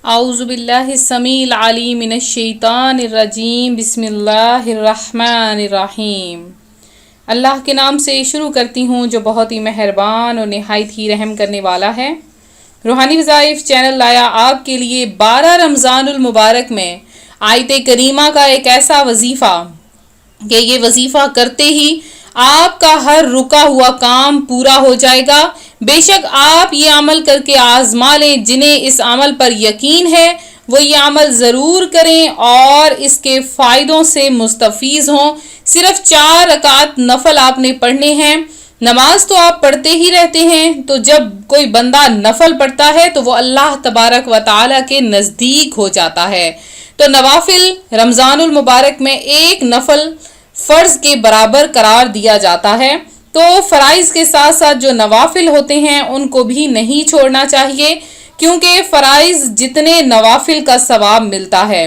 اعوذ باللہ السمیع العلیم من الشیطان الرجیم بسم اللہ الرحمن الرحیم۔ اللہ کے نام سے شروع کرتی ہوں جو بہت ہی مہربان اور نہایت ہی رحم کرنے والا ہے۔ روحانی وظائف چینل لایا آپ کے لیے 12 رمضان المبارک میں آیت کریمہ کا ایک ایسا وظیفہ کہ یہ وظیفہ کرتے ہی آپ کا ہر رکا ہوا کام پورا ہو جائے گا۔ بے شک آپ یہ عمل کر کے آزما لیں، جنہیں اس عمل پر یقین ہے وہ یہ عمل ضرور کریں اور اس کے فائدوں سے مستفیض ہوں۔ صرف 4 رکعت نفل آپ نے پڑھنے ہیں۔ نماز تو آپ پڑھتے ہی رہتے ہیں، تو جب کوئی بندہ نفل پڑھتا ہے تو وہ اللہ تبارک و تعالیٰ کے نزدیک ہو جاتا ہے۔ تو نوافل رمضان المبارک میں ایک نفل فرض کے برابر قرار دیا جاتا ہے، تو فرائض کے ساتھ ساتھ جو نوافل ہوتے ہیں ان کو بھی نہیں چھوڑنا چاہیے، کیونکہ فرائض جتنے نوافل کا ثواب ملتا ہے۔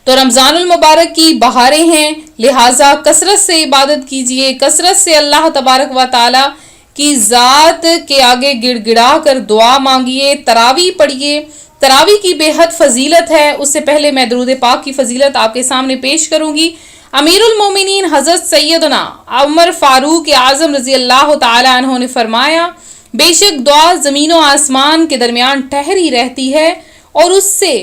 تو رمضان المبارک کی بہاریں ہیں، لہٰذا کثرت سے عبادت کیجیے، کثرت سے اللہ تبارک و تعالی کی ذات کے آگے گڑ گڑا کر دعا مانگیے، تراویح پڑھیے۔ تراویح کی بے حد فضیلت ہے۔ اس سے پہلے میں درود پاک کی فضیلت آپ کے سامنے پیش کروں گی۔ امیر المومنین حضرت سیدنا عمر فاروق اعظم رضی اللہ تعالی عنہ نے فرمایا، بے شک دعا زمین و آسمان کے درمیان ٹھہری رہتی ہے اور اس سے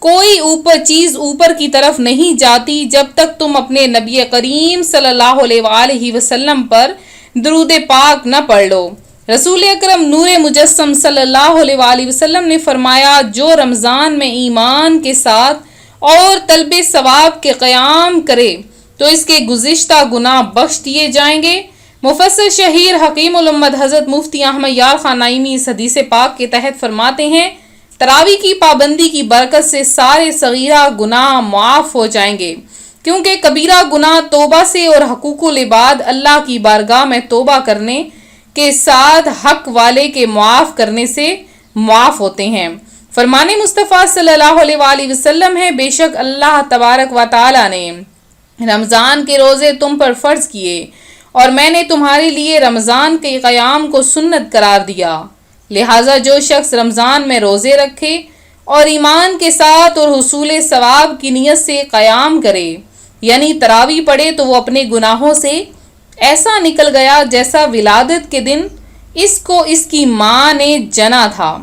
کوئی چیز اوپر کی طرف نہیں جاتی جب تک تم اپنے نبی کریم صلی اللہ علیہ وآلہ وسلم پر درود پاک نہ پڑھ لو۔ رسول اکرم نور مجسم صلی اللہ علیہ وآلہ وسلم نے فرمایا، جو رمضان میں ایمان کے ساتھ اور طلب ثواب کے قیام کرے تو اس کے گزشتہ گناہ بخش دیے جائیں گے۔ مفسر شہیر حکیم الامت حضرت مفتی احمد یار خان نعیمی اس حدیث پاک کے تحت فرماتے ہیں، تراویح کی پابندی کی برکت سے سارے صغیرہ گناہ معاف ہو جائیں گے، کیونکہ کبیرہ گناہ توبہ سے اور حقوق العباد اللہ کی بارگاہ میں توبہ کرنے کے ساتھ حق والے کے معاف کرنے سے معاف ہوتے ہیں۔ فرمان مصطفیٰ صلی اللہ علیہ وآلہ وسلم ہے، بے شک اللہ تبارک و تعالی نے رمضان کے روزے تم پر فرض کیے اور میں نے تمہارے لیے رمضان کے قیام کو سنت قرار دیا، لہٰذا جو شخص رمضان میں روزے رکھے اور ایمان کے ساتھ اور حصول ثواب کی نیت سے قیام کرے، یعنی تراویح پڑھے، تو وہ اپنے گناہوں سے ایسا نکل گیا جیسا ولادت کے دن اس کو اس کی ماں نے جنا تھا۔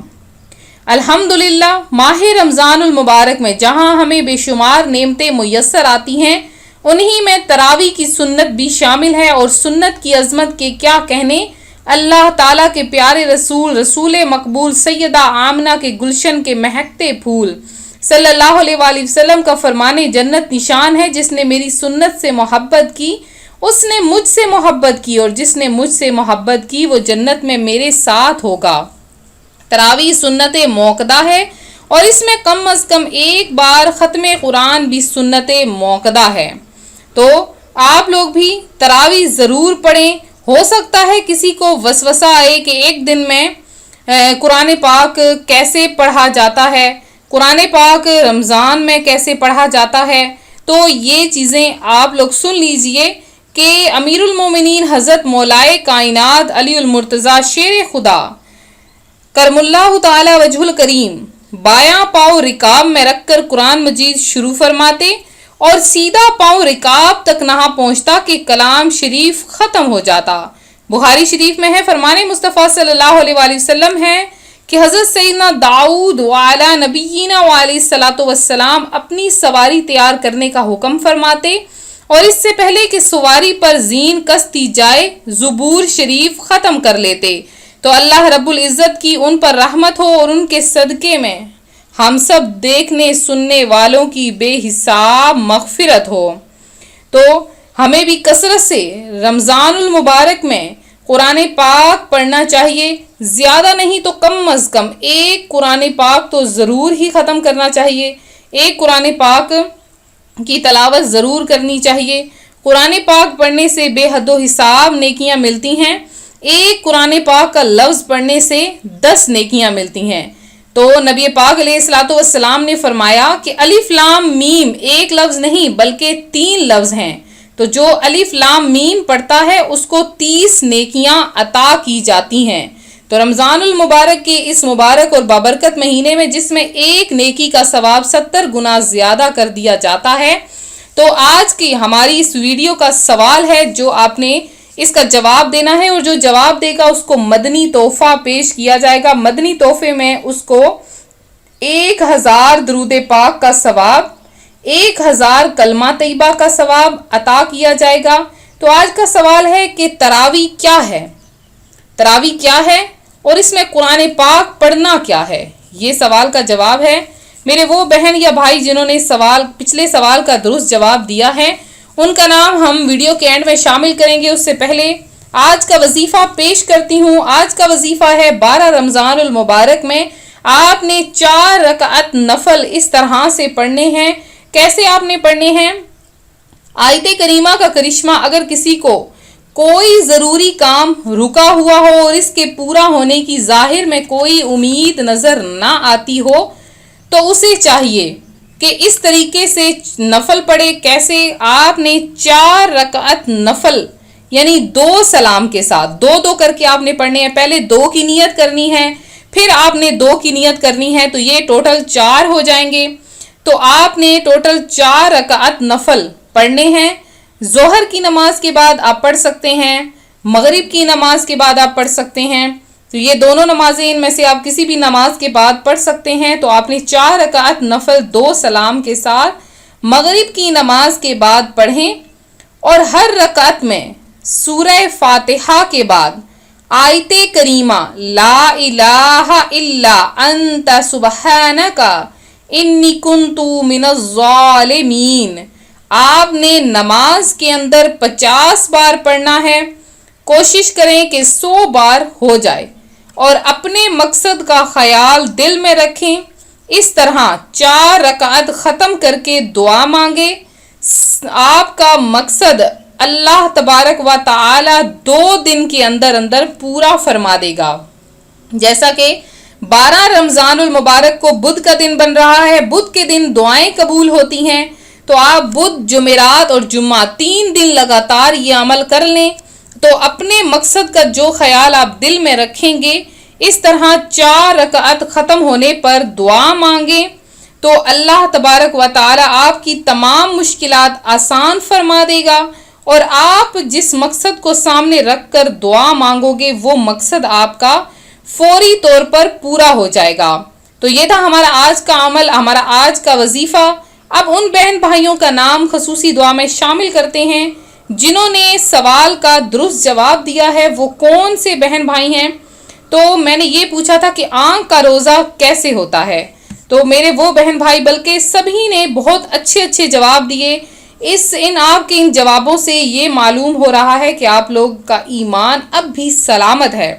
الحمدللہ، ماہ رمضان المبارک میں جہاں ہمیں بے شمار نعمتیں میسر آتی ہیں، انہی میں تراویح کی سنت بھی شامل ہے، اور سنت کی عظمت کے کیا کہنے۔ اللہ تعالیٰ کے پیارے رسول مقبول سیدہ آمنہ کے گلشن کے مہکتے پھول صلی اللہ علیہ وآلہ وسلم کا فرمانے جنت نشان ہے، جس نے میری سنت سے محبت کی اس نے مجھ سے محبت کی، اور جس نے مجھ سے محبت کی وہ جنت میں میرے ساتھ ہوگا۔ تراویح سنت موقدہ ہے، اور اس میں کم از کم ایک بار ختم قرآن بھی سنت موقدہ ہے۔ تو آپ لوگ بھی تراویح ضرور پڑھیں۔ ہو سکتا ہے کسی کو وسوسہ آئے کہ ایک دن میں قرآن پاک کیسے پڑھا جاتا ہے، قرآن پاک رمضان میں کیسے پڑھا جاتا ہے، تو یہ چیزیں آپ لوگ سن لیجئے کہ امیر المومنین حضرت مولائے کائنات علی المرتضیٰ شیر خدا کرم اللہ تعالی وجہ الکریم بایاں پاؤں رکاب میں رکھ کر قرآن مجید شروع فرماتے اور سیدھا پاؤں رکاب تک نہ پہنچتا کہ کلام شریف ختم ہو جاتا۔ بخاری شریف میں ہے، فرمان مصطفیٰ صلی اللہ علیہ وآلہ وسلم ہے کہ حضرت سیدنا داؤد وعلی نبینا وعلیہ الصلاۃ والسلام اپنی سواری تیار کرنے کا حکم فرماتے اور اس سے پہلے کہ سواری پر زین کس دی جائے زبور شریف ختم کر لیتے، تو اللہ رب العزت کی ان پر رحمت ہو اور ان کے صدقے میں ہم سب دیکھنے سننے والوں کی بے حساب مغفرت ہو۔ تو ہمیں بھی کثرت سے رمضان المبارک میں قرآن پاک پڑھنا چاہیے، زیادہ نہیں تو کم از کم ایک قرآن پاک تو ضرور ہی ختم کرنا چاہیے، ایک قرآن پاک کی تلاوت ضرور کرنی چاہیے۔ قرآن پاک پڑھنے سے بے حد و حساب نیکیاں ملتی ہیں، ایک قرآن پاک کا لفظ پڑھنے سے 10 نیکیاں ملتی ہیں۔ تو نبی پاک علیہ الصلوۃ والسلام نے فرمایا کہ الف لام میم ایک لفظ نہیں بلکہ 3 لفظ ہیں، تو جو الف لام میم پڑھتا ہے اس کو 30 نیکیاں عطا کی جاتی ہیں۔ تو رمضان المبارک کے اس مبارک اور بابرکت مہینے میں جس میں ایک نیکی کا ثواب 70 گنا زیادہ کر دیا جاتا ہے، تو آج کی ہماری اس ویڈیو کا سوال ہے جو آپ نے اس کا جواب دینا ہے، اور جو جواب دے گا اس کو مدنی تحفہ پیش کیا جائے گا۔ مدنی تحفے میں اس کو 1000 درود پاک کا ثواب، 1000 کلمہ طیبہ کا ثواب عطا کیا جائے گا۔ تو آج کا سوال ہے کہ تراویح کیا ہے؟ تراویح کیا ہے اور اس میں قرآن پاک پڑھنا کیا ہے؟ یہ سوال کا جواب ہے۔ میرے وہ بہن یا بھائی جنہوں نے پچھلے سوال کا درست جواب دیا ہے، ان کا نام ہم ویڈیو کے اینڈ میں شامل کریں گے۔ اس سے پہلے آج کا وظیفہ پیش کرتی ہوں۔ آج کا وظیفہ ہے 12 رمضان المبارک میں آپ نے 4 رکعت نفل اس طرح سے پڑھنے ہیں۔ کیسے آپ نے پڑھنے ہیں؟ آیت کریمہ کا کرشمہ، اگر کسی کو کوئی ضروری کام رکا ہوا ہو اور اس کے پورا ہونے کی ظاہر میں کوئی امید نظر نہ آتی ہو، تو اسے چاہیے کہ اس طریقے سے نفل پڑھے۔ کیسے؟ آپ نے 4 رکعت نفل یعنی 2 سلام کے ساتھ 2 کر کے آپ نے پڑھنے ہیں۔ پہلے 2 کی نیت کرنی ہے، پھر آپ نے 2 کی نیت کرنی ہے، تو یہ ٹوٹل 4 ہو جائیں گے۔ تو آپ نے ٹوٹل 4 رکعت نفل پڑھنے ہیں۔ ظہر کی نماز کے بعد آپ پڑھ سکتے ہیں، مغرب کی نماز کے بعد آپ پڑھ سکتے ہیں۔ تو یہ دونوں نمازیں، ان میں سے آپ کسی بھی نماز کے بعد پڑھ سکتے ہیں۔ تو آپ نے 4 رکعت نفل 2 سلام کے ساتھ مغرب کی نماز کے بعد پڑھیں، اور ہر رکعت میں سورہ فاتحہ کے بعد آیت کریمہ لا الہ الا انت سبحانک انی کنت من الظالمین آپ نے نماز کے اندر 50 بار پڑھنا ہے۔ کوشش کریں کہ 100 بار ہو جائے، اور اپنے مقصد کا خیال دل میں رکھیں۔ اس طرح 4 رکعت ختم کر کے دعا مانگے، آپ کا مقصد اللہ تبارک و تعالی 2 دن کے اندر پورا فرما دے گا۔ جیسا کہ 12 رمضان المبارک کو بدھ کا دن بن رہا ہے، بدھ کے دن دعائیں قبول ہوتی ہیں، تو آپ بدھ، جمعرات اور جمعہ 3 دن لگاتار یہ عمل کر لیں، تو اپنے مقصد کا جو خیال آپ دل میں رکھیں گے، اس طرح 4 رکعت ختم ہونے پر دعا مانگیں، تو اللہ تبارک و تعالی آپ کی تمام مشکلات آسان فرما دے گا، اور آپ جس مقصد کو سامنے رکھ کر دعا مانگو گے وہ مقصد آپ کا فوری طور پر پورا ہو جائے گا۔ تو یہ تھا ہمارا آج کا عمل، ہمارا آج کا وظیفہ۔ اب ان بہن بھائیوں کا نام خصوصی دعا میں شامل کرتے ہیں جنہوں نے سوال کا درست جواب دیا ہے۔ وہ کون سے بہن بھائی ہیں؟ تو میں نے یہ پوچھا تھا کہ آنکھ کا روزہ کیسے ہوتا ہے، تو میرے وہ بہن بھائی بلکہ سبھی نے بہت اچھے جواب دیے۔ آپ کے ان جوابوں سے یہ معلوم ہو رہا ہے کہ آپ لوگ کا ایمان اب بھی سلامت ہے۔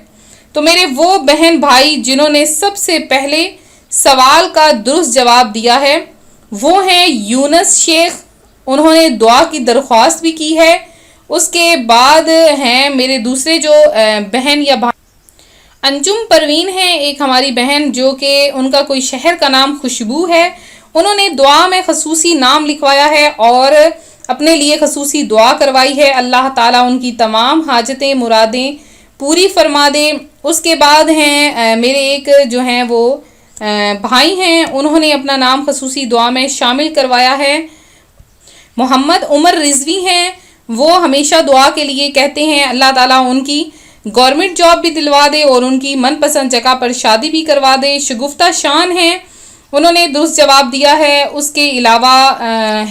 تو میرے وہ بہن بھائی جنہوں نے سب سے پہلے سوال کا درست جواب دیا ہے وہ ہیں یونس شیخ، انہوں نے دعا کی درخواست بھی کی ہے۔ اس کے بعد ہیں میرے دوسرے جو بہن یا بھائی، انجم پروین ہیں، ایک ہماری بہن جو کہ ان کا کوئی شہر کا نام خوشبو ہے، انہوں نے دعا میں خصوصی نام لکھوایا ہے اور اپنے لیے خصوصی دعا کروائی ہے۔ اللہ تعالیٰ ان کی تمام حاجتیں مرادیں پوری فرما دے۔ اس کے بعد ہیں میرے ایک جو ہیں وہ بھائی ہیں، انہوں نے اپنا نام خصوصی دعا میں شامل کروایا ہے۔ محمد عمر رضوی ہیں، وہ ہمیشہ دعا کے لیے کہتے ہیں اللہ تعالیٰ ان کی گورنمنٹ جاب بھی دلوا دے اور ان کی من پسند جگہ پر شادی بھی کروا دے۔ شگفتہ شان ہیں، انہوں نے درست جواب دیا ہے۔ اس کے علاوہ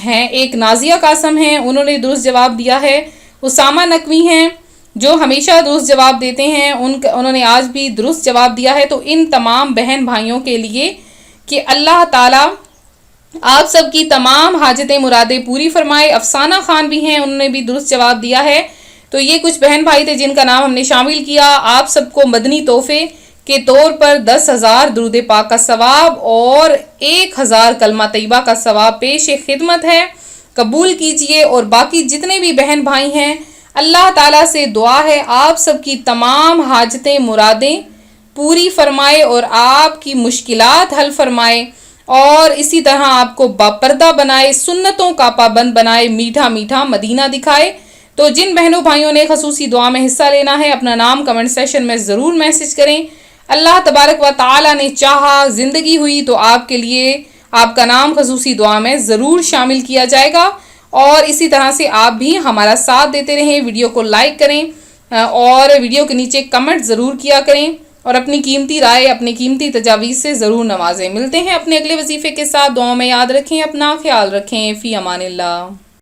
ہیں ایک نازیہ قاسم ہیں، انہوں نے درست جواب دیا ہے۔ اسامہ نقوی ہیں جو ہمیشہ درست جواب دیتے ہیں، انہوں نے آج بھی درست جواب دیا ہے۔ تو ان تمام بہن بھائیوں کے لیے کہ اللہ تعالیٰ آپ سب کی تمام حاجتیں مرادیں پوری فرمائے۔ افسانہ خان بھی ہیں، انہوں نے بھی درست جواب دیا ہے۔ تو یہ کچھ بہن بھائی تھے جن کا نام ہم نے شامل کیا۔ آپ سب کو مدنی تحفے کے طور پر 10,000 درود پاک کا ثواب اور 1000 کلمہ طیبہ کا ثواب پیش خدمت ہے، قبول کیجئے۔ اور باقی جتنے بھی بہن بھائی ہیں، اللہ تعالیٰ سے دعا ہے آپ سب کی تمام حاجتیں مرادیں پوری فرمائے اور آپ کی مشکلات حل فرمائے، اور اسی طرح آپ کو باپردہ بنائے، سنتوں کا پابند بنائے، میٹھا میٹھا مدینہ دکھائے۔ تو جن بہنوں بھائیوں نے خصوصی دعا میں حصہ لینا ہے اپنا نام کمنٹ سیشن میں ضرور میسج کریں. اللہ تبارک و تعالی نے چاہا زندگی ہوئی تو آپ کے لیے آپ کا نام خصوصی دعا میں ضرور شامل کیا جائے گا. اور اسی طرح سے آپ بھی ہمارا ساتھ دیتے رہیں. ویڈیو کو لائک کریں اور ویڈیو کے نیچے کمنٹ ضرور کیا کریں اور اپنی قیمتی رائے اپنی قیمتی تجاویز سے ضرور نوازیں. ملتے ہیں اپنے اگلے وظیفے کے ساتھ. دعاؤں میں یاد رکھیں, اپنا خیال رکھیں. فی امان اللہ.